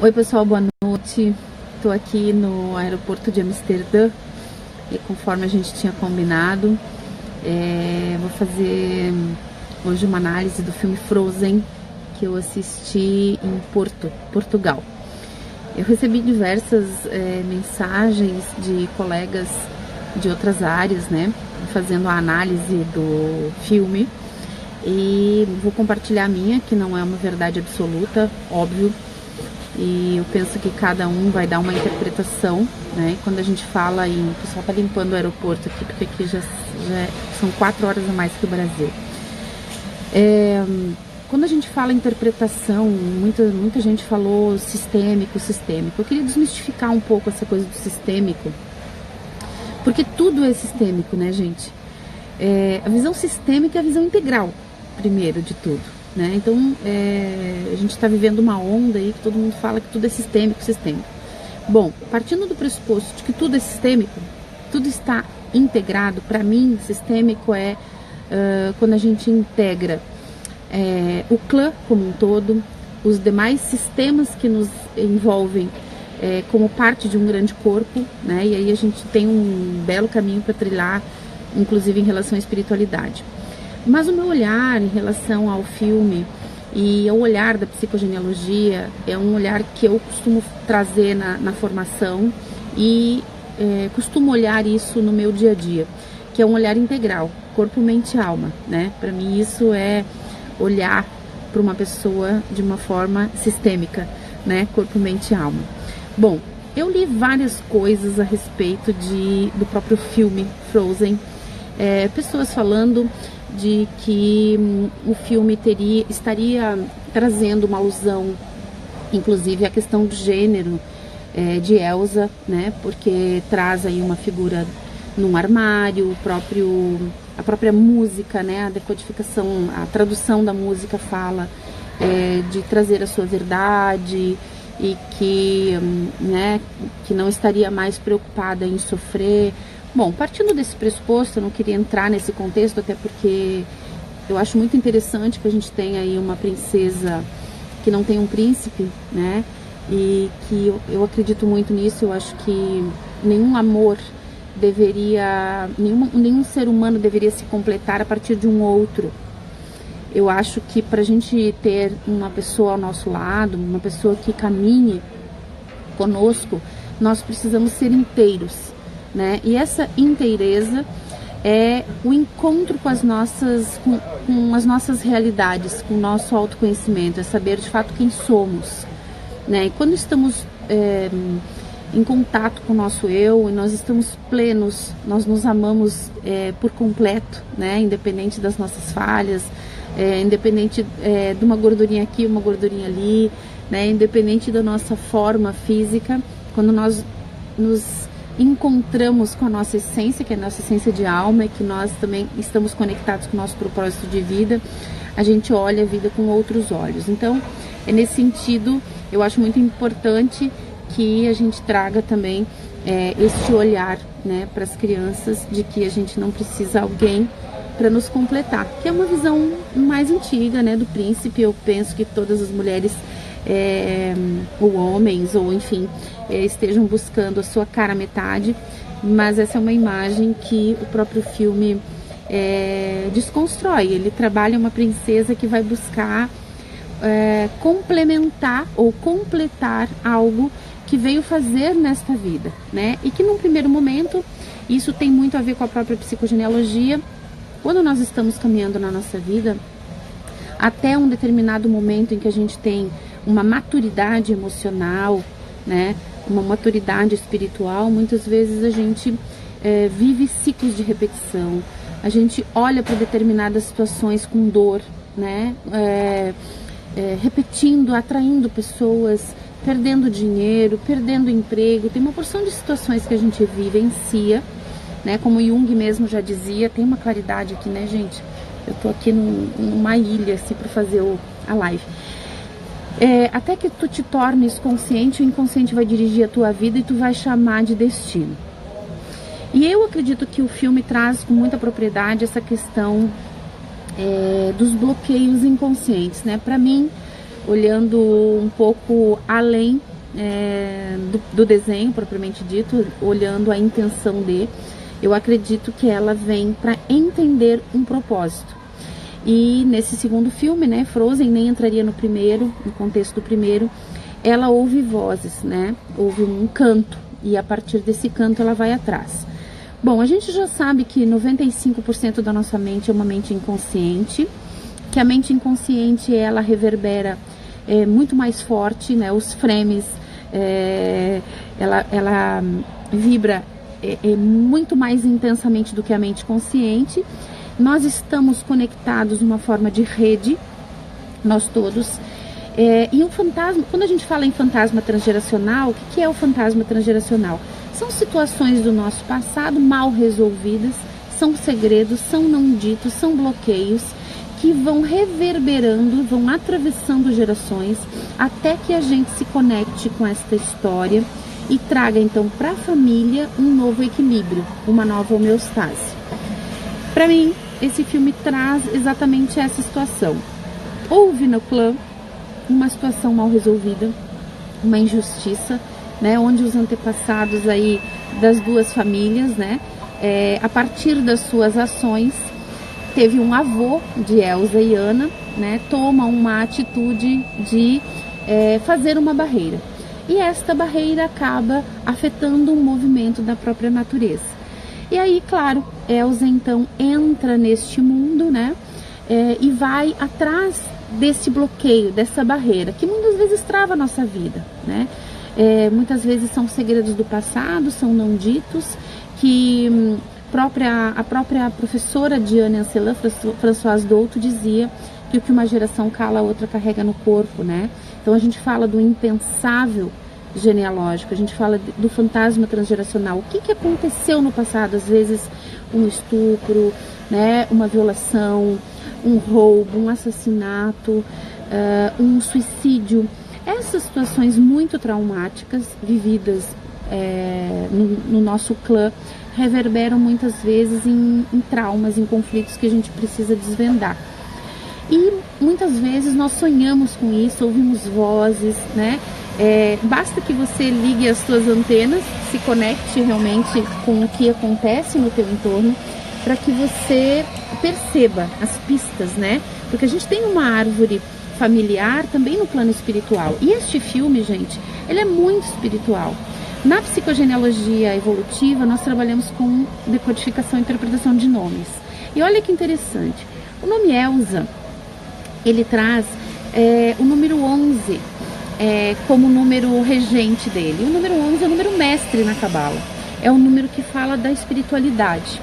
Oi pessoal, boa noite. Estou aqui no aeroporto de Amsterdã e conforme a gente tinha combinado, vou fazer hoje uma análise do filme Frozen que eu assisti em Portugal. Eu recebi diversas mensagens de colegas de outras áreas, né, fazendo a análise do filme, e vou compartilhar a minha, que não é uma verdade absoluta, óbvio. E eu penso que cada um vai dar uma interpretação, né? Quando a gente fala em... O pessoal tá limpando o aeroporto aqui, porque aqui já são 4 horas a mais que o Brasil. Quando a gente fala em interpretação, muita gente falou sistêmico. Eu queria desmistificar um pouco essa coisa do sistêmico, porque tudo é sistêmico, né, gente? A visão sistêmica é a visão integral, primeiro de tudo. Né? Então, a gente está vivendo uma onda aí que todo mundo fala que tudo é sistêmico. Bom, partindo do pressuposto de que tudo é sistêmico, tudo está integrado, para mim, sistêmico é quando a gente integra o clã como um todo, os demais sistemas que nos envolvem como parte de um grande corpo, né? E aí a gente tem um belo caminho para trilhar, inclusive em relação à espiritualidade. Mas o meu olhar em relação ao filme e ao olhar da psicogenealogia é um olhar que eu costumo trazer na formação e costumo olhar isso no meu dia a dia, que é um olhar integral, corpo, mente e alma, né? Para mim isso é olhar para uma pessoa de uma forma sistêmica, né? Corpo, mente e alma. Bom, eu li várias coisas a respeito do próprio filme Frozen, pessoas falando de que o filme estaria trazendo uma alusão, inclusive, à questão do gênero de Elsa, né? Porque traz aí uma figura num armário, a própria música, né? A decodificação, a tradução da música fala de trazer a sua verdade e que, né, que não estaria mais preocupada em sofrer. Bom, partindo desse pressuposto, eu não queria entrar nesse contexto, até porque eu acho muito interessante que a gente tenha aí uma princesa que não tem um príncipe, né? E que eu acredito muito nisso. Eu acho que nenhum amor nenhum ser humano deveria se completar a partir de um outro. Eu acho que para a gente ter uma pessoa ao nosso lado, uma pessoa que caminhe conosco, nós precisamos ser inteiros. Né? E essa inteireza é o encontro com as nossas realidades, com o nosso autoconhecimento, é saber de fato quem somos, né? E quando estamos em contato com o nosso eu e nós estamos plenos, nós nos amamos por completo, né? Independente das nossas falhas, independente de uma gordurinha aqui, uma gordurinha ali, né? Independente da nossa forma física, quando nós nos encontramos com a nossa essência, que é a nossa essência de alma, e que nós também estamos conectados com o nosso propósito de vida, a gente olha a vida com outros olhos. Então, nesse sentido, eu acho muito importante que a gente traga também este olhar, né, para as crianças, de que a gente não precisa alguém para nos completar, que é uma visão mais antiga, né, do príncipe. Eu penso que todas as mulheres ou homens, ou enfim, estejam buscando a sua cara metade, mas essa é uma imagem que o próprio filme desconstrói. Ele trabalha uma princesa que vai buscar complementar ou completar algo que veio fazer nesta vida, né? E que num primeiro momento, isso tem muito a ver com a própria psicogenealogia. Quando nós estamos caminhando na nossa vida, até um determinado momento em que a gente tem uma maturidade emocional, né, uma maturidade espiritual, muitas vezes a gente vive ciclos de repetição, a gente olha para determinadas situações com dor, né, repetindo, atraindo pessoas, perdendo dinheiro, perdendo emprego. Tem uma porção de situações que a gente vivencia, né, como Jung mesmo já dizia. Tem uma claridade aqui, né, gente? Eu tô aqui numa ilha, assim, para fazer a live. Até que tu te tornes consciente, o inconsciente vai dirigir a tua vida e tu vai chamar de destino. E eu acredito que o filme traz com muita propriedade essa questão dos bloqueios inconscientes, né? Para mim, olhando um pouco além do desenho propriamente dito, olhando a intenção de, eu acredito que ela vem para entender um propósito. E nesse segundo filme, né, Frozen, nem entraria no primeiro, no contexto do primeiro, ela ouve vozes, né, ouve um canto, e a partir desse canto ela vai atrás. Bom, a gente já sabe que 95% da nossa mente é uma mente inconsciente, que a mente inconsciente, ela reverbera muito mais forte, né, os frames, ela vibra muito mais intensamente do que a mente consciente. Nós estamos conectados numa forma de rede, nós todos. E um fantasma, quando a gente fala em fantasma transgeracional, o que é o fantasma transgeracional? São situações do nosso passado mal resolvidas, são segredos, são não ditos, são bloqueios que vão reverberando, vão atravessando gerações até que a gente se conecte com esta história e traga então para a família um novo equilíbrio, uma nova homeostase. Para mim, esse filme traz exatamente essa situação. Houve no clã uma situação mal resolvida, uma injustiça, né, onde os antepassados aí das duas famílias, né, a partir das suas ações, teve um avô de Elsa e Anna, né, toma uma atitude de fazer uma barreira. E esta barreira acaba afetando o movimento da própria natureza. E aí, claro, Elsa então entra neste mundo, né, e vai atrás desse bloqueio, dessa barreira, que muitas vezes trava a nossa vida, né? Muitas vezes são segredos do passado, são não ditos, que a própria professora Diane Ancelin, Françoise Douto, dizia que o que uma geração cala, a outra carrega no corpo, né? Então a gente fala do impensável genealógico, a gente fala do fantasma transgeracional. O que aconteceu no passado? Às vezes um estupro, né, uma violação, um roubo, um assassinato, um suicídio. Essas situações muito traumáticas vividas no nosso clã reverberam muitas vezes em traumas, em conflitos que a gente precisa desvendar. E muitas vezes nós sonhamos com isso, ouvimos vozes, né? Basta que você ligue as suas antenas, se conecte realmente com o que acontece no teu entorno, para que você perceba as pistas, né? Porque a gente tem uma árvore familiar também no plano espiritual. E este filme, gente, ele é muito espiritual. Na psicogenealogia evolutiva, nós trabalhamos com decodificação e interpretação de nomes. E olha que interessante, o nome Elsa, ele traz o número 11 como número regente dele. O número 11 é o número mestre na Cabala, é o número que fala da espiritualidade.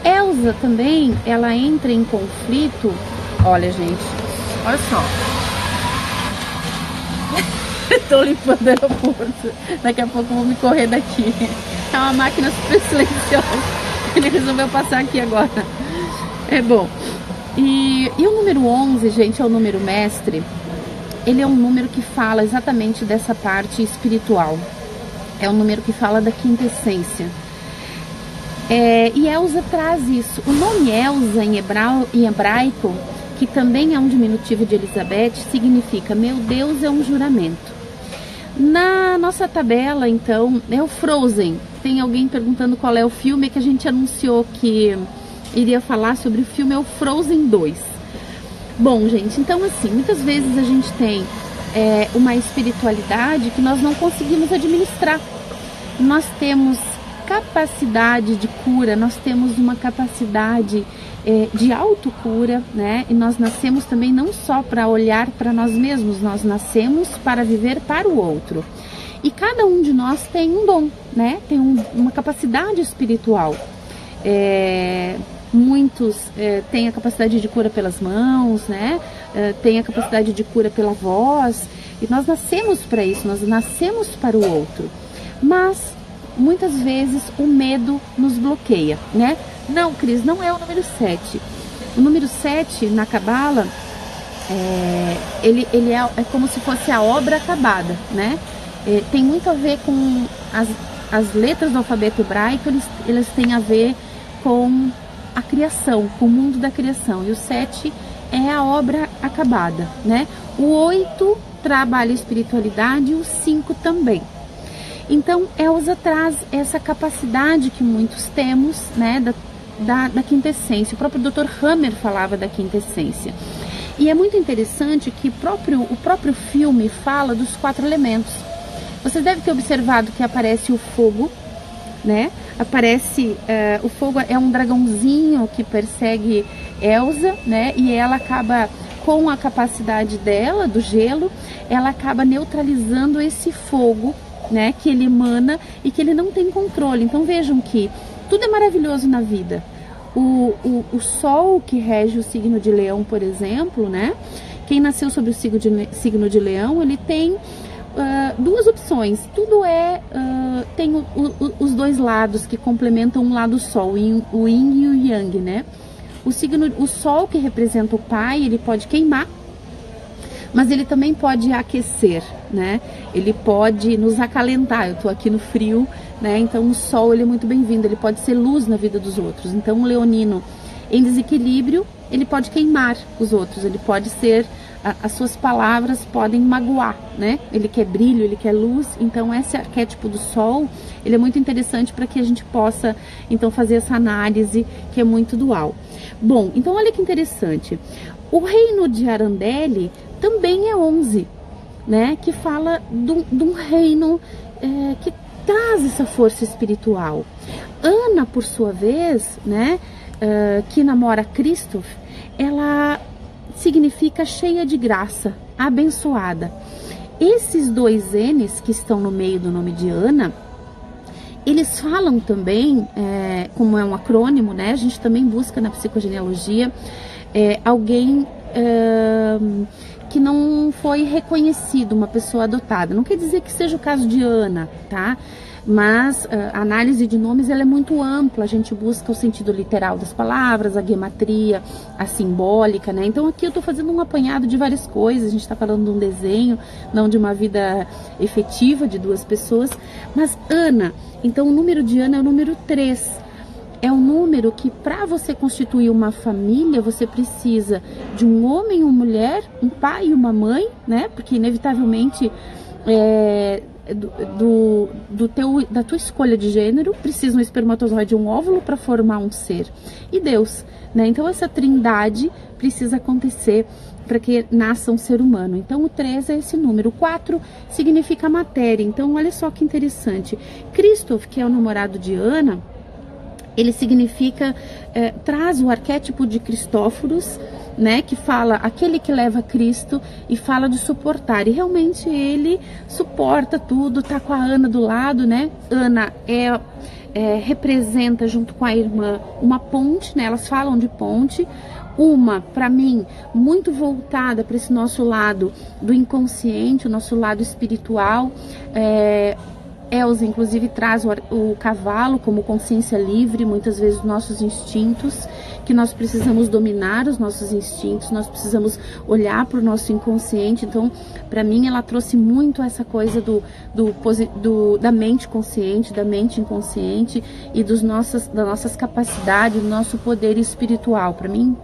Elsa também, ela entra em conflito, olha gente, olha só. Estou limpando o aeroporto, daqui a pouco eu vou me correr daqui. É uma máquina super silenciosa, ele resolveu passar aqui agora. Bom, e o número 11, gente, é o número mestre. Ele é um número que fala exatamente dessa parte espiritual. É um número que fala da quinta essência. E Elsa traz isso. O nome Elsa em hebraico, que também é um diminutivo de Elizabeth, significa meu Deus é um juramento. Na nossa tabela, então, é o Frozen. Tem alguém perguntando qual é o filme que a gente anunciou que iria falar sobre o filme, é o Frozen 2. Bom, gente, então assim, muitas vezes a gente tem uma espiritualidade que nós não conseguimos administrar. Nós temos capacidade de cura, nós temos uma capacidade de autocura, né? E nós nascemos também não só para olhar para nós mesmos, nós nascemos para viver para o outro. E cada um de nós tem um dom, né? Tem uma capacidade espiritual. Muitos têm a capacidade de cura pelas mãos, né? Têm a capacidade de cura pela voz. E nós nascemos para isso, nós nascemos para o outro. Mas muitas vezes o medo nos bloqueia, né? Não, Cris, não é o número 7. O número 7 na Cabala, ele é como se fosse a obra acabada, né? Tem muito a ver com as letras do alfabeto hebraico, eles têm a ver com a criação, com o mundo da criação. E o 7 é a obra acabada, né? O 8 trabalha a espiritualidade e o 5 também. Então, Elsa traz essa capacidade que muitos temos, né, da quinta essência. O próprio Dr. Hammer falava da quinta essência. E é muito interessante que o próprio filme fala dos 4 elementos. Vocês devem ter observado que aparece o fogo, né? Aparece, o fogo é um dragãozinho que persegue Elsa, né? E ela acaba, com a capacidade dela, do gelo, ela acaba neutralizando esse fogo, né, que ele emana e que ele não tem controle. Então vejam que tudo é maravilhoso na vida. O sol que rege o signo de Leão, por exemplo, né? Quem nasceu sob o signo de Leão, ele tem 2 opções. Tudo tem os 2 lados que complementam um lado sol, o yin e o yang, né? O sol, que representa o pai, ele pode queimar, mas ele também pode aquecer, né? Ele pode nos acalentar. Eu tô aqui no frio, né? Então o sol, ele é muito bem-vindo, ele pode ser luz na vida dos outros. Então o leonino em desequilíbrio, ele pode queimar os outros, ele pode ser, as suas palavras podem magoar, né? Ele quer brilho, ele quer luz. Então esse arquétipo do sol, ele é muito interessante para que a gente possa então fazer essa análise que é muito dual. Bom, então olha que interessante. O reino de Arandeli também é 11, né? Que fala de um reino que traz essa força espiritual. Ana, por sua vez, né? Que namora Christoph, ela significa cheia de graça, abençoada. Esses 2 N's que estão no meio do nome de Ana, eles falam também, como é um acrônimo, né? A gente também busca na psicogenealogia alguém que não foi reconhecido, uma pessoa adotada. Não quer dizer que seja o caso de Ana, tá? Mas a análise de nomes, ela é muito ampla. A gente busca o sentido literal das palavras, a gematria, a simbólica, né? Então aqui eu tô fazendo um apanhado de várias coisas. A gente tá falando de um desenho, não de uma vida efetiva de 2 pessoas. Mas Ana, então o número de Ana é o número 3. É um número que, para você constituir uma família, você precisa de um homem e uma mulher, um pai e uma mãe, né? Porque inevitavelmente da tua escolha de gênero precisa um espermatozoide e um óvulo para formar um ser. E Deus, né? Então essa trindade precisa acontecer para que nasça um ser humano. Então o 3 é esse número. O 4 significa matéria. Então olha só que interessante. Christoph, que é o namorado de Ana, ele significa, traz o arquétipo de Cristóforos, né, que fala aquele que leva Cristo, e fala de suportar, e realmente ele suporta tudo, tá com a Ana do lado, né? Ana representa, junto com a irmã, uma ponte, né? Elas falam de ponte, uma, para mim, muito voltada para esse nosso lado do inconsciente, o nosso lado espiritual. Elsa, inclusive, traz o cavalo como consciência livre, muitas vezes nossos instintos, que nós precisamos dominar os nossos instintos, nós precisamos olhar para o nosso inconsciente. Então, para mim, ela trouxe muito essa coisa da mente consciente, da mente inconsciente e das nossas capacidades, do nosso poder espiritual. Para mim,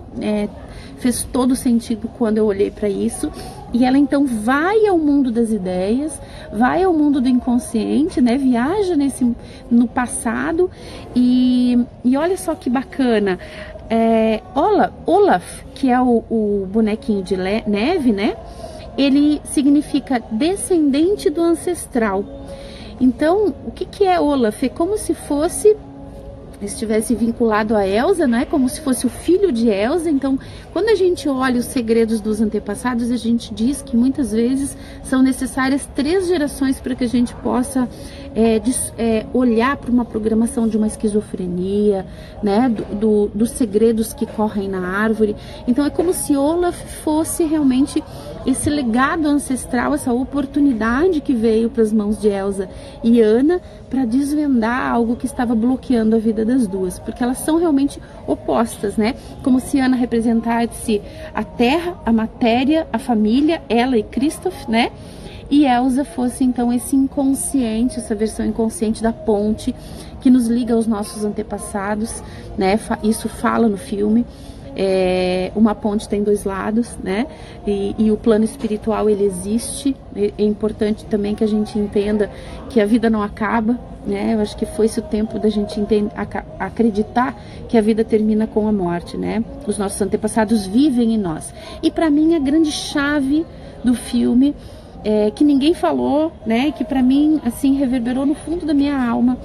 fez todo sentido quando eu olhei para isso. E ela então vai ao mundo das ideias, vai ao mundo do inconsciente, né? Viaja no passado e olha só que bacana. Olaf, que é o bonequinho de neve, né? Ele significa descendente do ancestral. Então, o que é Olaf? É como se fosse estivesse vinculado a Elsa, né? Como se fosse o filho de Elsa. Então, quando a gente olha os segredos dos antepassados, a gente diz que muitas vezes são necessárias 3 gerações para que a gente possa olhar para uma programação de uma esquizofrenia, né? Dos segredos que correm na árvore. Então, é como se Olaf fosse realmente esse legado ancestral, essa oportunidade que veio para as mãos de Elsa e Ana para desvendar algo que estava bloqueando a vida das duas, porque elas são realmente opostas, né? Como se Ana representasse a terra, a matéria, a família, ela e Christoph, né? E Elsa fosse então esse inconsciente, essa versão inconsciente da ponte que nos liga aos nossos antepassados, né? Isso fala no filme. Uma ponte tem dois lados, né? E o plano espiritual, ele existe. É importante também que a gente entenda que a vida não acaba, né? Eu acho que foi esse o tempo da gente acreditar que a vida termina com a morte, né? Os nossos antepassados vivem em nós. E para mim a grande chave do filme, que ninguém falou, né? Que para mim assim reverberou no fundo da minha alma,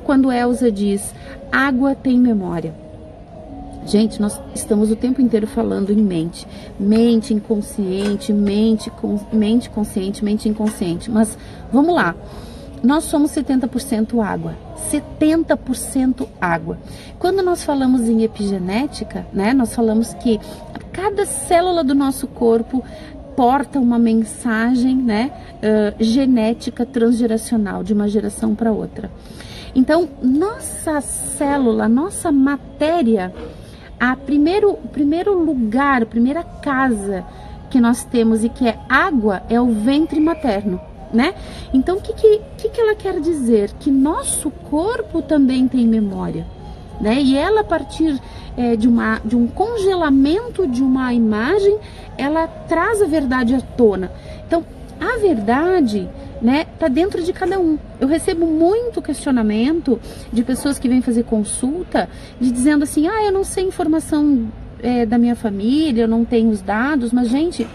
quando Elsa diz: água tem memória. Gente, nós estamos o tempo inteiro falando em mente. Mente inconsciente, mente consciente, mente inconsciente. Mas vamos lá. Nós somos 70% água. 70% água. Quando nós falamos em epigenética, né, nós falamos que cada célula do nosso corpo porta uma mensagem, né, genética transgeracional, de uma geração para outra. Então, nossa célula, nossa matéria, primeiro lugar, a primeira casa que nós temos e que é água, é o ventre materno, né? Então, o que ela quer dizer? Que nosso corpo também tem memória, né? E ela, a partir de um congelamento de uma imagem, ela traz a verdade à tona. Então, a verdade, né, tá dentro de cada um. Eu recebo muito questionamento de pessoas que vêm fazer consulta, dizendo assim: eu não sei informação da minha família, eu não tenho os dados. Mas, gente,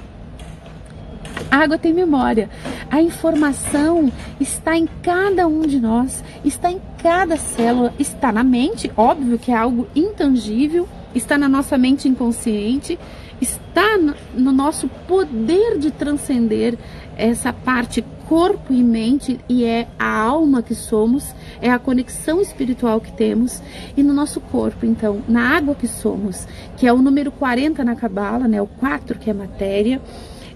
a água tem memória. A informação está em cada um de nós, está em cada célula, está na mente, óbvio que é algo intangível, está na nossa mente inconsciente, está no nosso poder de transcender essa parte corpo e mente, e é a alma que somos, é a conexão espiritual que temos, e no nosso corpo, então, na água que somos, que é o número 40 na Cabala, né, o 4 que é matéria,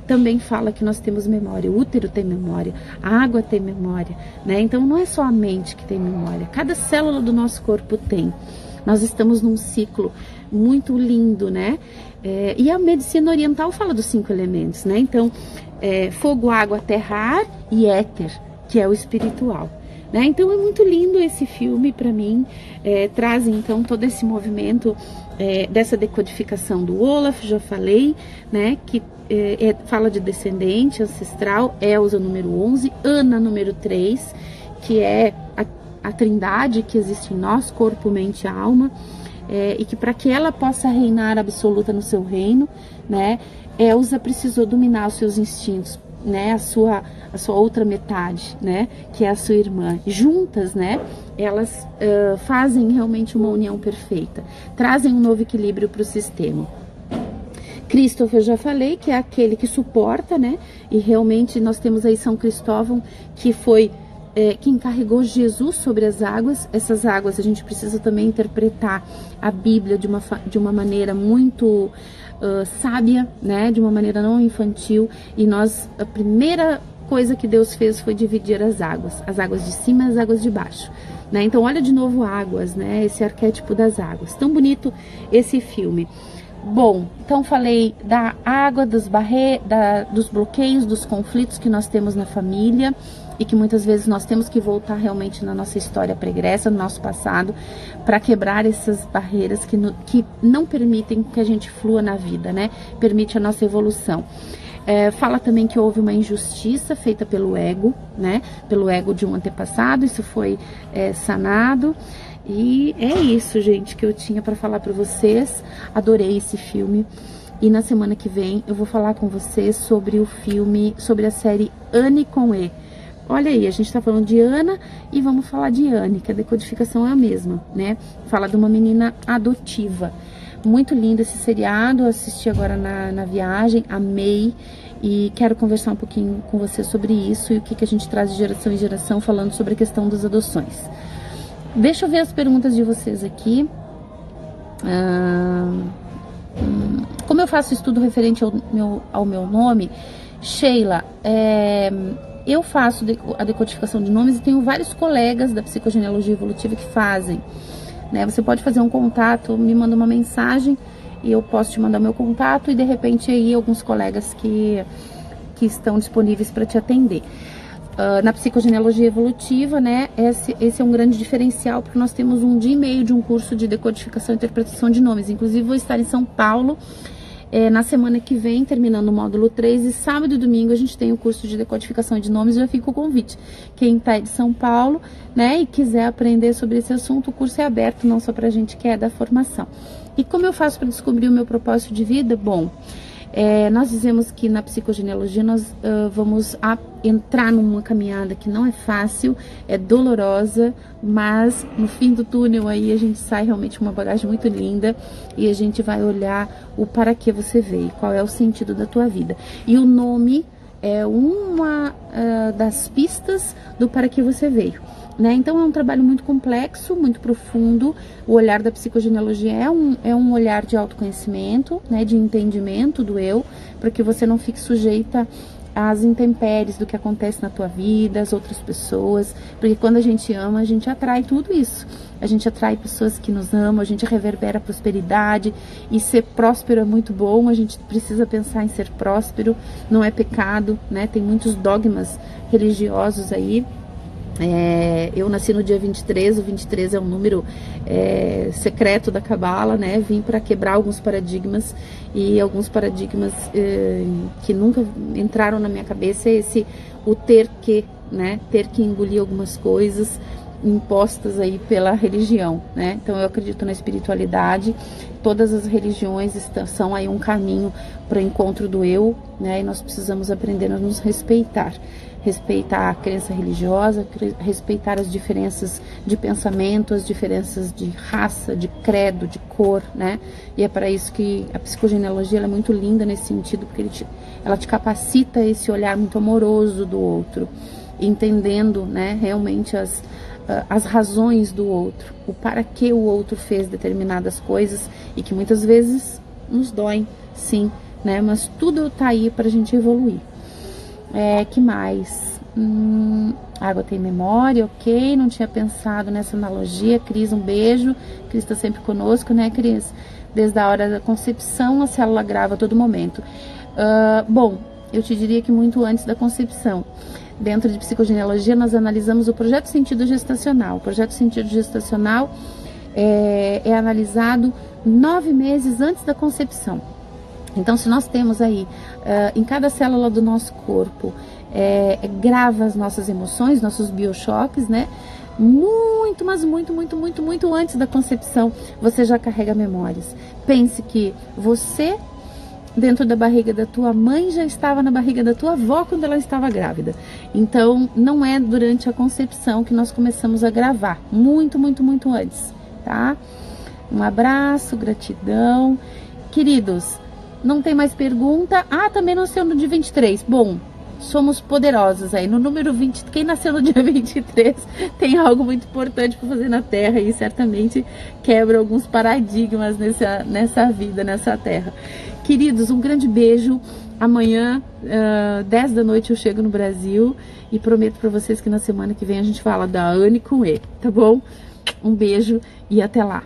também fala que nós temos memória. O útero tem memória, a água tem memória, né? Então não é só a mente que tem memória, cada célula do nosso corpo tem. Nós estamos num ciclo muito lindo, né? E a medicina oriental fala dos 5 elementos, né? Então, fogo, água, terra, ar e éter, que é o espiritual, né? Então é muito lindo esse filme para mim. Traz então todo esse movimento dessa decodificação do Olaf, já falei, né? Que fala de descendente ancestral. Elsa número 11, Ana número 3, que é a trindade que existe em nós, corpo, mente e alma, e que para que ela possa reinar absoluta no seu reino, né, Elsa precisou dominar os seus instintos, né, a sua outra metade, né, que é a sua irmã. Juntas, né, elas fazem realmente uma união perfeita, trazem um novo equilíbrio para o sistema. Christopher, eu já falei, que é aquele que suporta, né? E realmente nós temos aí São Cristóvão, que foi que encarregou Jesus sobre as águas. Essas águas a gente precisa também interpretar a Bíblia de uma maneira muito sábia, né? De uma maneira não infantil. E a primeira coisa que Deus fez foi dividir as águas de cima e as águas de baixo, né? Então olha de novo águas, né? Esse arquétipo das águas. Tão bonito esse filme. Bom, então falei da água, dos bloqueios, dos conflitos que nós temos na família, e que muitas vezes nós temos que voltar realmente na nossa história pregressa, no nosso passado, para quebrar essas barreiras que não permitem que a gente flua na vida, né? Permite a nossa evolução. Fala também que houve uma injustiça feita pelo ego, né? Pelo ego de um antepassado. Isso foi sanado. E é isso, gente, que eu tinha para falar para vocês. Adorei esse filme. E na semana que vem eu vou falar com vocês sobre o filme, sobre a série Anne com E. Olha aí, a gente tá falando de Ana e vamos falar de Anne, que a decodificação é a mesma, né? Fala de uma menina adotiva. Muito lindo esse seriado, eu assisti agora na viagem, amei. E quero conversar um pouquinho com você sobre isso e o que a gente traz de geração em geração, falando sobre a questão das adoções. Deixa eu ver as perguntas de vocês aqui. Como eu faço estudo referente ao meu nome? Sheila, eu faço a decodificação de nomes e tenho vários colegas da psicogenealogia evolutiva que fazem, né? Você pode fazer um contato, me manda uma mensagem e eu posso te mandar meu contato, e de repente aí alguns colegas que estão disponíveis para te atender. na psicogenealogia evolutiva, né, esse é um grande diferencial, porque nós temos 1 dia e meio de um curso de decodificação e interpretação de nomes. Inclusive, vou estar em São Paulo na semana que vem, terminando o módulo 3, e sábado e domingo a gente tem o curso de decodificação de nomes. Já fica o convite. Quem tá de São Paulo, né, e quiser aprender sobre esse assunto, o curso é aberto, não só pra gente que é da formação. E como eu faço para descobrir o meu propósito de vida? Bom, nós dizemos que na psicogenealogia nós vamos entrar numa caminhada que não é fácil, é dolorosa, mas no fim do túnel aí a gente sai realmente com uma bagagem muito linda, e a gente vai olhar o para que você veio, qual é o sentido da tua vida. E o nome é uma das pistas do para que você veio, né? Então é um trabalho muito complexo, muito profundo. O olhar da psicogenealogia é um olhar de autoconhecimento, né, de entendimento do eu, para que você não fique sujeita às intempéries do que acontece na tua vida, as outras pessoas, porque quando a gente ama, a gente atrai tudo isso. A gente atrai pessoas que nos amam, a gente reverbera a prosperidade, e ser próspero é muito bom. A gente precisa pensar em ser próspero, não é pecado, né? Tem muitos dogmas religiosos aí. Eu nasci no dia 23, o 23 é um número secreto da Cabala, né? Vim para quebrar alguns paradigmas, e alguns paradigmas que nunca entraram na minha cabeça é o ter que, né? Ter que engolir algumas coisas impostas aí pela religião, né? Então eu acredito na espiritualidade. Todas as religiões são aí um caminho para o encontro do eu, né? E nós precisamos aprender a nos respeitar a crença religiosa, respeitar as diferenças de pensamento, as diferenças de raça, de credo, de cor, né? E é para isso que a psicogenealogia ela é muito linda nesse sentido, porque ela te capacita esse olhar muito amoroso do outro, entendendo, né, realmente as razões do outro, o para que o outro fez determinadas coisas, e que muitas vezes nos doem, sim, né? Mas tudo tá aí pra gente evoluir. Que mais? Água tem memória, ok. Não tinha pensado nessa analogia. Cris, um beijo. Cris tá sempre conosco, né, Cris? Desde a hora da concepção, a célula grava a todo momento. Bom, eu te diria que muito antes da concepção. Dentro de psicogenealogia, nós analisamos o projeto sentido gestacional. O projeto sentido gestacional é analisado 9 meses antes da concepção. Então, se nós temos aí, em cada célula do nosso corpo, grava as nossas emoções, nossos biochoques, né? Muito, mas muito antes da concepção, você já carrega memórias. Pense que você, dentro da barriga da tua mãe, já estava na barriga da tua avó quando ela estava grávida. Então, não é durante a concepção que nós começamos a gravar. Muito antes, tá? Um abraço, gratidão. Queridos, não tem mais pergunta. Também nasceu no dia 23. Bom, somos poderosos aí. No número 20, quem nasceu no dia 23 tem algo muito importante para fazer na Terra, e certamente quebra alguns paradigmas nessa vida, nessa Terra. Queridos, um grande beijo. Amanhã, 10 da noite, eu chego no Brasil, e prometo para vocês que na semana que vem a gente fala da Anne com E, tá bom? Um beijo e até lá.